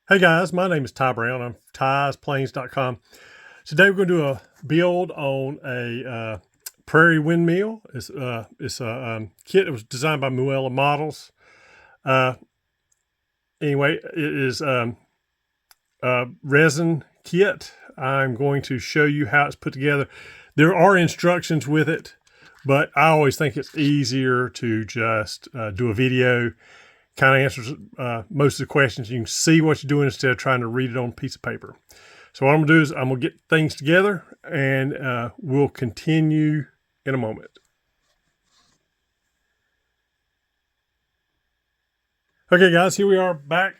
Hey guys, my name is Ty Brown. I'm TysPlanes.com. Today we're going to do a build on a Prairie Windmill. It's a kit that was designed by Muella Models. Uh, anyway, it is a resin kit. I'm going to show you how it's put together. There are instructions with it, but I always think it's easier to just do a video. Kind of answers most of the questions. You can see what you're doing instead of trying to read it on a piece of paper. So what I'm gonna do is I'm gonna get things together and we'll continue in a moment. Okay guys, here we are back.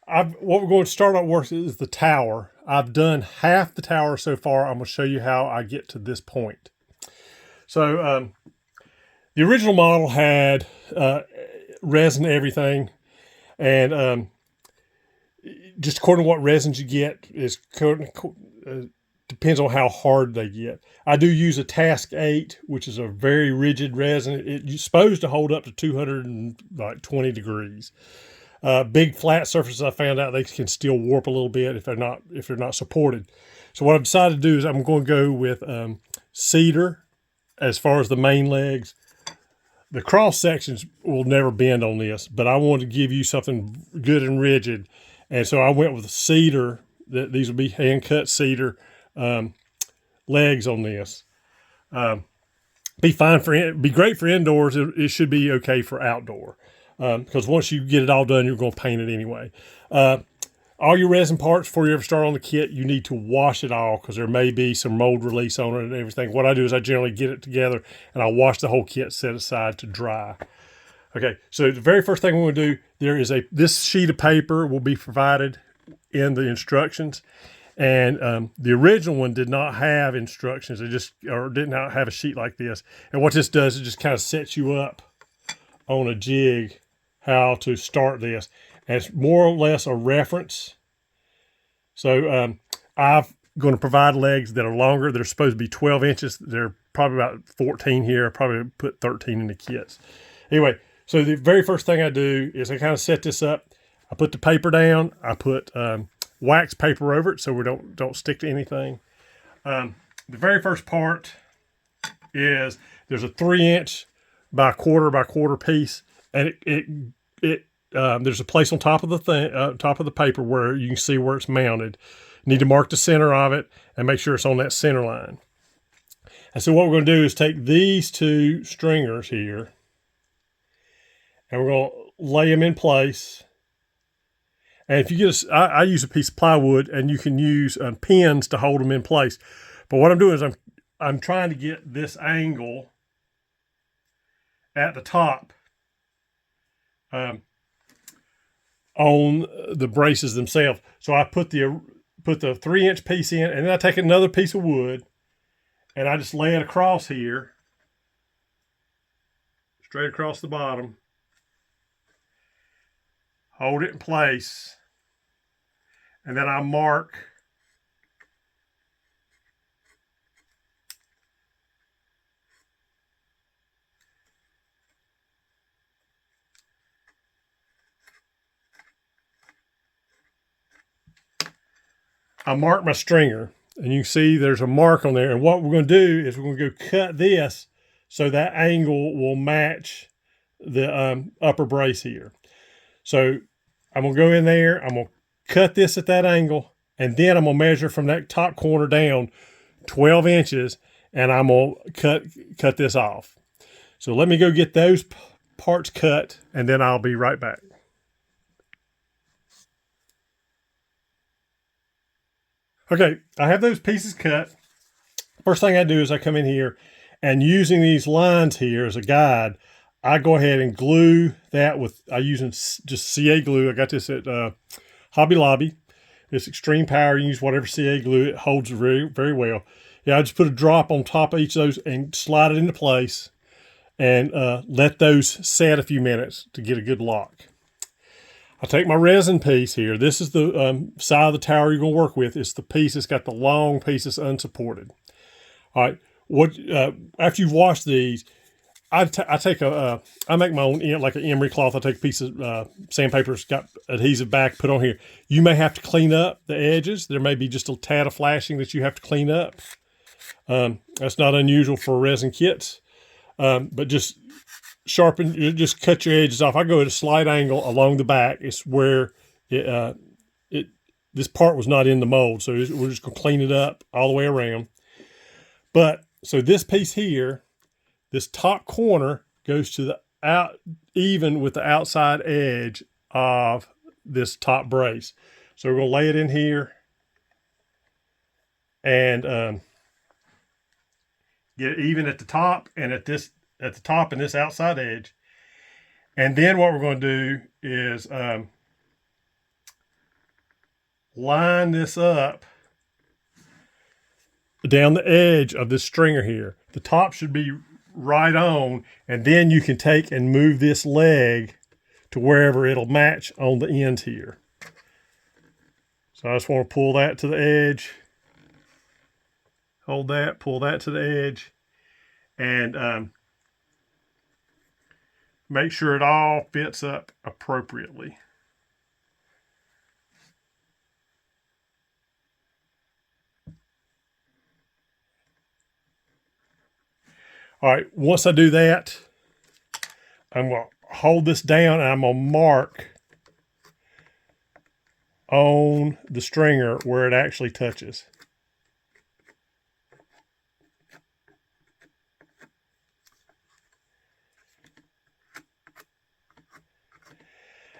What we're going to start out with is the tower. I've done half the tower so far. I'm gonna show you how I get to this point. So the original model had resin everything, and just according to what resins you get is depends on how hard they get. I do use a Task 8, which is a very rigid resin. It's supposed to hold up to 220 degrees. Big flat surfaces, I found out they can still warp a little bit if they're not supported. So what I've decided to do is I'm going to go with cedar as far as the main legs. The cross sections will never bend on this, but I wanted to give you something good and rigid. And so I went with cedar. These will be hand cut cedar legs on this. Be great for indoors. It should be okay for outdoor. Because once you get it all done, you're going to paint it anyway. All your resin parts, before you ever start on the kit, you need to wash it all because there may be some mold release on it and everything. What I do is I generally get it together and I wash the whole kit, set aside to dry. Okay, so the very first thing we're going to do, this sheet of paper will be provided in the instructions. And the original one did not have instructions. Or did not have a sheet like this. And what this does, it just kind of sets you up on a jig how to start this. And it's more or less a reference. So I'm going to provide legs that are longer. They're supposed to be 12 inches. They're probably about 14 here. I probably put 13 in the kits. Anyway, so the very first thing I do is I kind of set this up. I put the paper down. I put wax paper over it so we don't stick to anything. The very first part is there's a 3-inch by quarter piece, and there's a place on top of the paper where you can see where it's mounted. You need to mark the center of it and make sure it's on that center line. And so what we're going to do is take these two stringers here, and we're going to lay them in place. And if you get I use a piece of plywood, and you can use pins to hold them in place. But what I'm doing is I'm trying to get this angle at the top on the braces themselves. So I put the 3-inch piece in, and then I take another piece of wood and I just lay it across here, straight across the bottom, hold it in place, and then I mark my stringer, and you can see there's a mark on there. And what we're going to do is we're going to go cut this so that angle will match the upper brace here. So I'm going to go in there, I'm going to cut this at that angle, and then I'm going to measure from that top corner down 12 inches, and I'm going to cut this off. So let me go get those parts cut, and then I'll be right back. Okay, I have those pieces cut. First thing I do is I come in here, and using these lines here as a guide, I go ahead and glue that I'm using just CA glue. I got this at Hobby Lobby. It's extreme power. You can use whatever CA glue. It holds very, very well. Yeah, I just put a drop on top of each of those and slide it into place, and let those set a few minutes to get a good lock. I take my resin piece here. This is the side of the tower you're going to work with. It's the piece that's got the long piece that's unsupported. All right. After you've washed these, I take I make my own, like an emery cloth. I take a piece of sandpaper, it's got adhesive back, put on here. You may have to clean up the edges. There may be just a tad of flashing that you have to clean up. That's not unusual for resin kits, but just just cut your edges off. I go at a slight angle along the back. It's where this part was not in the mold, so we're just gonna clean it up all the way around. But so this piece here, this top corner goes to the even with the outside edge of this top brace. So we're gonna lay it in here and get it even at the top and at the top and this outside edge. And then what we're going to do is line this up down the edge of this stringer here. The top should be right on, and then you can take and move this leg to wherever it'll match on the ends here. So I just want to pull that to the edge, hold that, pull that to the edge, and make sure it all fits up appropriately. All right, once I do that, I'm going to hold this down and I'm going to mark on the stringer where it actually touches.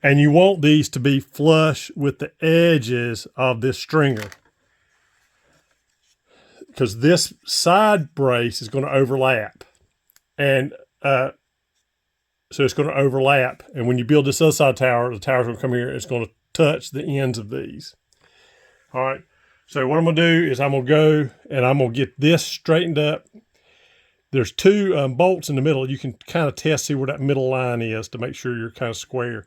And you want these to be flush with the edges of this stringer, because this side brace is going to overlap. And so it's going to overlap. And when you build this other side tower, the tower's going to come here. It's going to touch the ends of these. All right. So what I'm going to do is I'm going to go and I'm going to get this straightened up. There's two bolts in the middle. You can kind of test, see where that middle line is to make sure you're kind of square.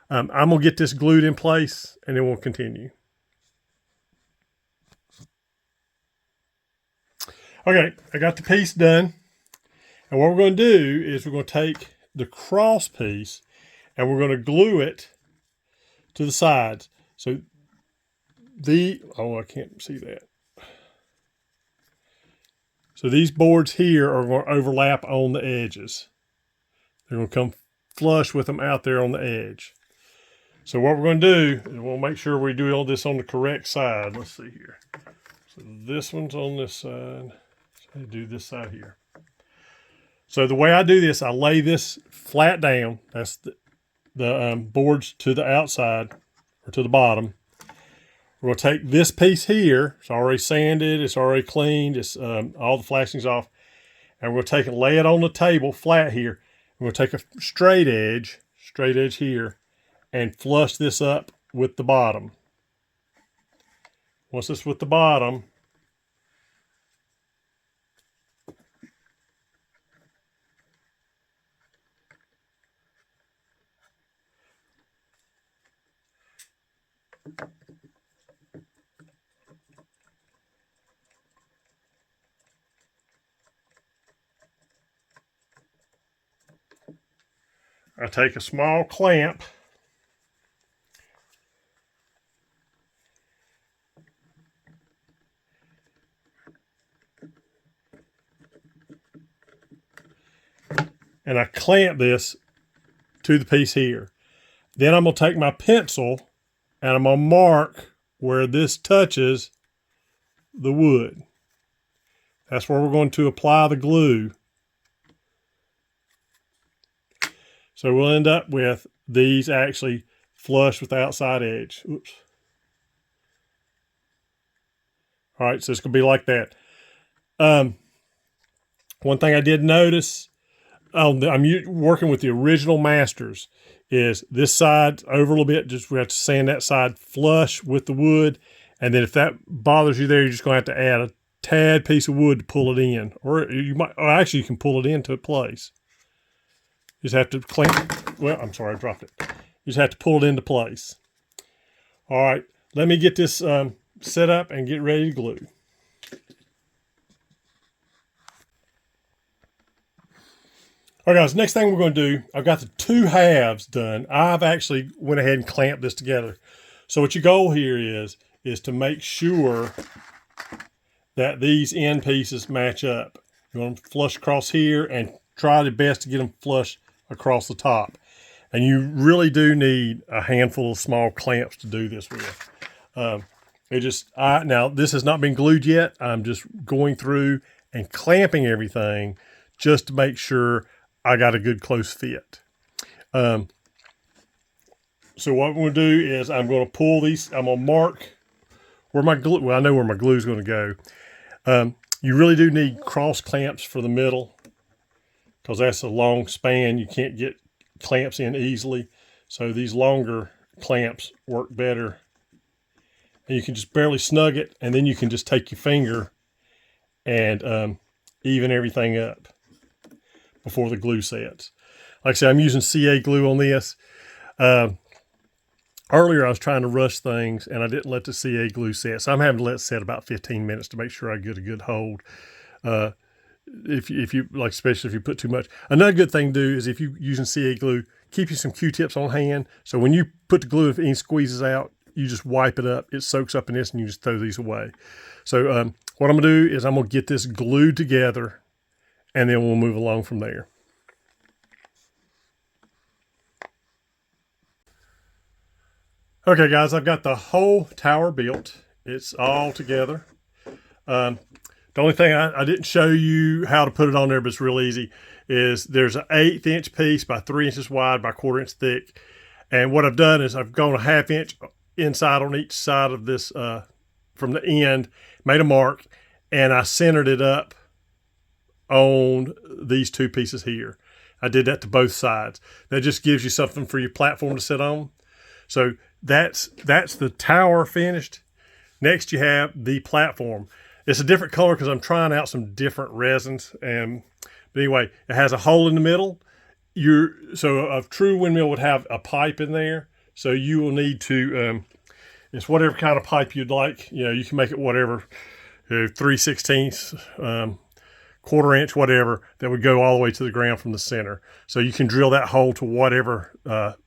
I'm going to get this glued in place and then we'll continue. Okay, I got the piece done. And what we're going to do is we're going to take the cross piece and we're going to glue it to the sides. So I can't see that. So these boards here are going to overlap on the edges. They're going to come flush with them out there on the edge. So what we're going to do is we'll make sure we do all this on the correct side. Let's see here. So this one's on this side. So I do this side here. So the way I do this, I lay this flat down. That's the boards to the outside or to the bottom. We're going to take this piece here. It's already sanded. It's already cleaned. It's all the flashing's off. And we're going to take and lay it on the table flat here. We're going to take a straight edge here, and flush this up with the bottom. Once it's with the bottom, I take a small clamp and I clamp this to the piece here. Then I'm going to take my pencil and I'm going to mark where this touches the wood. That's where we're going to apply the glue. So we'll end up with these actually flush with the outside edge. Oops. All right, so it's going to be like that. One thing I did notice, I'm working with the original masters, is this side over a little bit. Just we have to sand that side flush with the wood. And then if that bothers you there, you're just going to have to add a tad piece of wood to pull it in. Or you might, or actually you can pull it into place. You just have to clamp, well, I'm sorry, I dropped it. You just have to pull it into place. All right, let me get this set up and get ready to glue. All right, guys, next thing we're going to do, I've got the 2 halves done. I've actually went ahead and clamped this together. So what your goal here is to make sure that these end pieces match up. You want them flush across here and try the best to get them flush across the top. And you really do need a handful of small clamps to do this with. Now this has not been glued yet. I'm just going through and clamping everything just to make sure I got a good close fit. So what I'm going to do is I'm going to pull these. I'm going to mark where my glue. Well, I know where my glue is going to go. You really do need cross clamps for the middle because that's a long span. You can't get clamps in easily. So these longer clamps work better. And you can just barely snug it, and then you can just take your finger and even everything up before the glue sets. Like I said, I'm using CA glue on this. Earlier I was trying to rush things and I didn't let the CA glue set. So I'm having to let it set about 15 minutes to make sure I get a good hold. If you like, especially if you put too much. Another good thing to do is if you're using CA glue, keep you some Q-tips on hand. So when you put the glue, if any squeezes out, you just wipe it up. It soaks up in this and you just throw these away. So what I'm going to do is I'm going to get this glued together and then we'll move along from there. Okay, guys, I've got the whole tower built. It's all together. The only thing I didn't show you how to put it on there, but it's real easy, is there's an 1/8 inch piece by 3 inches wide by 1/4 inch thick. And what I've done is I've gone a 1/2 inch inside on each side of this from the end, made a mark, and I centered it up on these 2 pieces here. I did that to both sides. That just gives you something for your platform to sit on. So that's the tower finished. Next you have the platform. It's a different color because I'm trying out some different resins. But anyway, it has a hole in the middle. So a true windmill would have a pipe in there. So you will need to, it's whatever kind of pipe you'd like. You know, you can make it whatever, 3/16, 1/4 inch, whatever, that would go all the way to the ground from the center. So you can drill that hole to whatever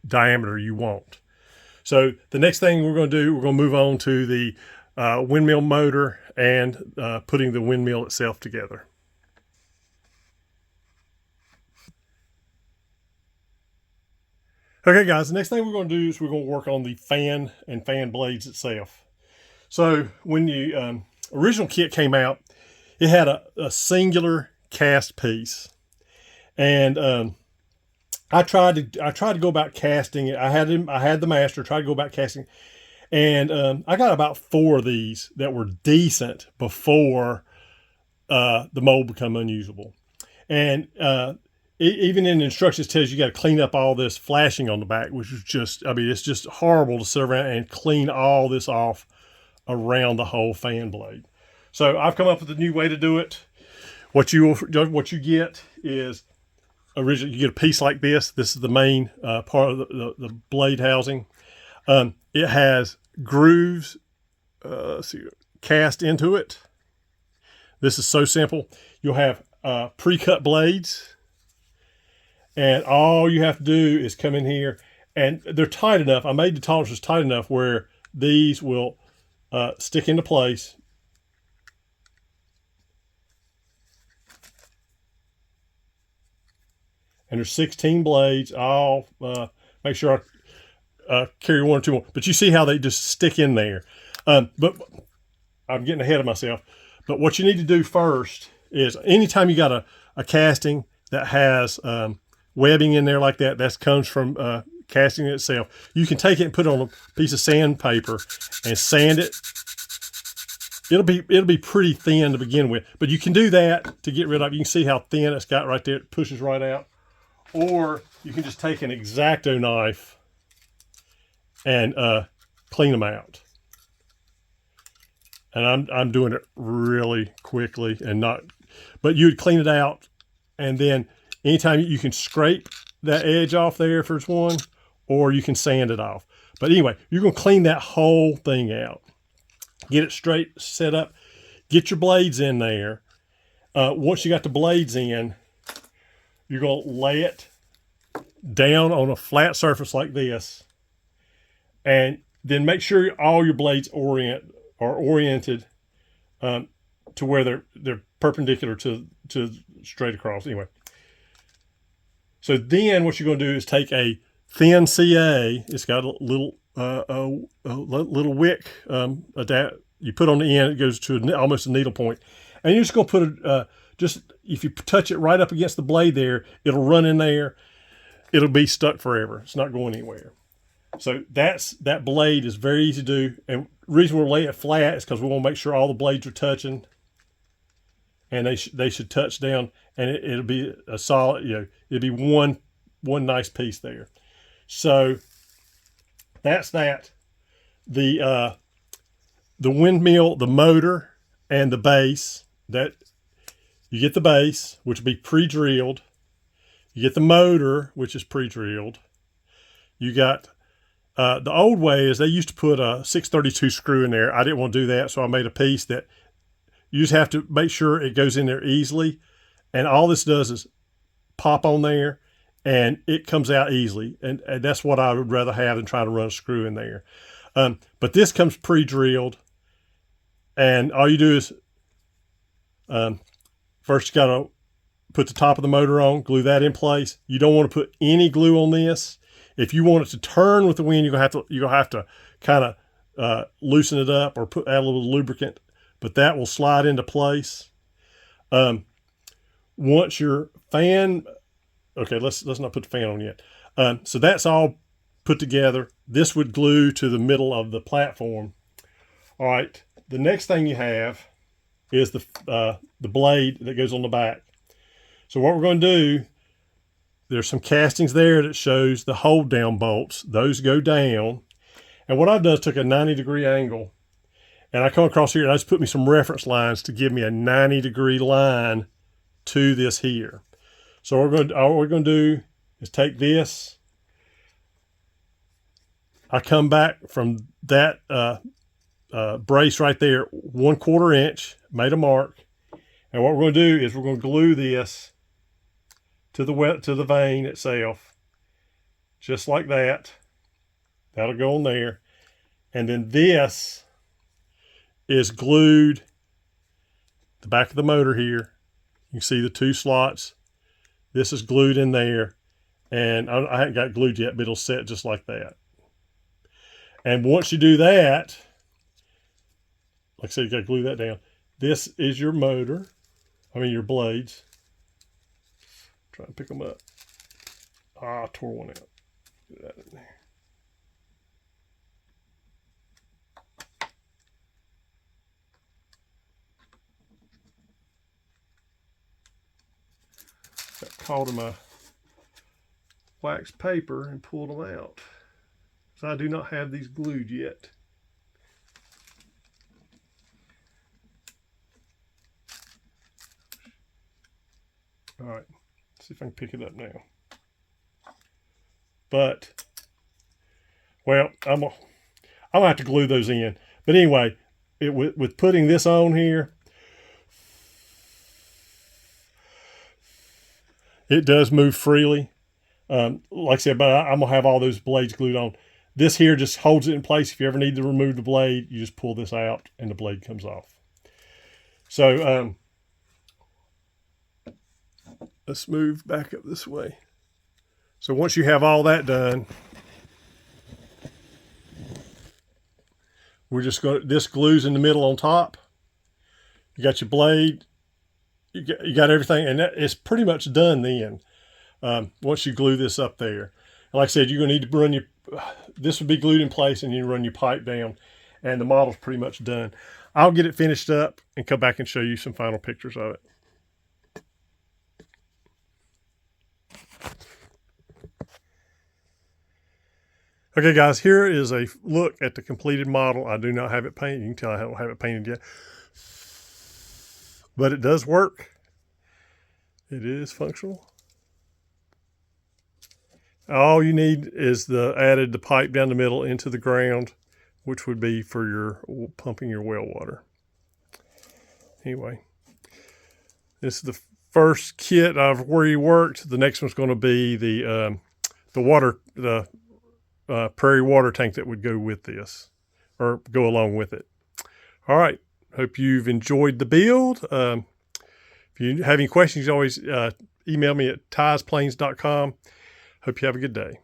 diameter you want. So the next thing we're going to do, we're going to move on to the windmill motor and putting the windmill itself together. Okay, guys, the next thing we're going to do is we're going to work on the fan and fan blades itself. So when the original kit came out, it had a singular cast piece. And I tried to go about casting it. I had the master, tried to go about casting, and I got about 4 of these that were decent before the mold become unusable. And even in the instructions, it tells you got to clean up all this flashing on the back, which is just, I mean, it's just horrible to sit around and clean all this off around the whole fan blade. So I've come up with a new way to do it. What you get is, originally, you get a piece like this. This is the main part of the blade housing. It has grooves cast into it. This is so simple. You'll have pre-cut blades, and all you have to do is come in here, and they're tight enough. I made the tolerances tight enough where these will stick into place. And there's 16 blades. I'll make sure I carry 1 or 2 more. But you see how they just stick in there. But I'm getting ahead of myself. But what you need to do first is anytime you got a casting that has webbing in there like that, that comes from casting itself, you can take it and put it on a piece of sandpaper and sand it. It'll be pretty thin to begin with. But you can do that to get rid of. You can see how thin it's got right there. It pushes right out. Or you can just take an X-Acto knife and clean them out. And I'm doing it really quickly and not, but you would clean it out, and then anytime you can scrape that edge off there if there's one, or you can sand it off. But anyway, you're going to clean that whole thing out. Get it straight, set up, get your blades in there. Once you got the blades in, you're going to lay it down on a flat surface like this, and then make sure all your blades are oriented to where they're perpendicular to straight across. Anyway, so then what you're going to do is take a thin CA. It's got a little little wick you put on the end. It goes to almost a needle point, and you're just going to put just if you touch it right up against the blade there, it'll run in there. It'll be stuck forever. It's not going anywhere. So that blade is very easy to do, and the reason we're laying it flat is because we want to make sure all the blades are touching, and they should touch down, and it'll be a solid. It'll be one nice piece there. So that's that. The windmill, the motor, and the base. That you get the base, which will be pre-drilled. You get the motor, which is pre-drilled. You got the old way is they used to put a 632 screw in there. I didn't want to do that, so I made a piece that you just have to make sure it goes in there easily. And all this does is pop on there, and it comes out easily. And that's what I would rather have than try to run a screw in there. But this comes pre-drilled, and all you do is first you got to put the top of the motor on, glue that in place. You don't want to put any glue on this. If you want it to turn with the wind, you're gonna have to kind of loosen it up or add a little lubricant, but that will slide into place. Once your fan, okay, let's not put the fan on yet. So that's all put together. This would glue to the middle of the platform. All right, the next thing you have is the blade that goes on the back. So what we're going to do, there's some castings there that shows the hold down bolts. Those go down. And what I've done is took a 90-degree angle, and I come across here and I just put me some reference lines to give me a 90-degree line to this here. So all we're going to do is take this. I come back from that brace right there, 1/4 inch, made a mark. And what we're going to do is we're going to glue this to the vane itself, just like that. That'll go on there. And then this is glued, the back of the motor here. You can see the 2 slots. This is glued in there. And I haven't got glued yet, but it'll set just like that. And once you do that, like I said, you got to glue that down. This is your motor. Your blades. Try and pick them up. I tore one out. Get that in there. Got caught in my wax paper and pulled them out. So I do not have these glued yet. All right, let's see if I can pick it up now. But, well, I'm gonna have to glue those in. But anyway, with putting this on here, it does move freely. Like I said, but I'm gonna have all those blades glued on. This here just holds it in place. If you ever need to remove the blade, you just pull this out and the blade comes off. So, let's move back up this way. So once you have all that done, we're just going to, this glues in the middle on top. You got your blade, you got everything, and it's pretty much done then. Once you glue this up there. And like I said, you're going to need to run this would be glued in place, and you run your pipe down, and the model's pretty much done. I'll get it finished up and come back and show you some final pictures of it. Okay, guys, here is a look at the completed model. I do not have it painted. You can tell I don't have it painted yet. But it does work. It is functional. All you need is the pipe down the middle into the ground, which would be for your pumping your well water. Anyway, this is the first kit of where he worked. The next one's going to be the Prairie water tank that would go with this, or go along with it. All right. Hope you've enjoyed the build. If you have any questions, you can always email me at tiesplains.com. Hope you have a good day.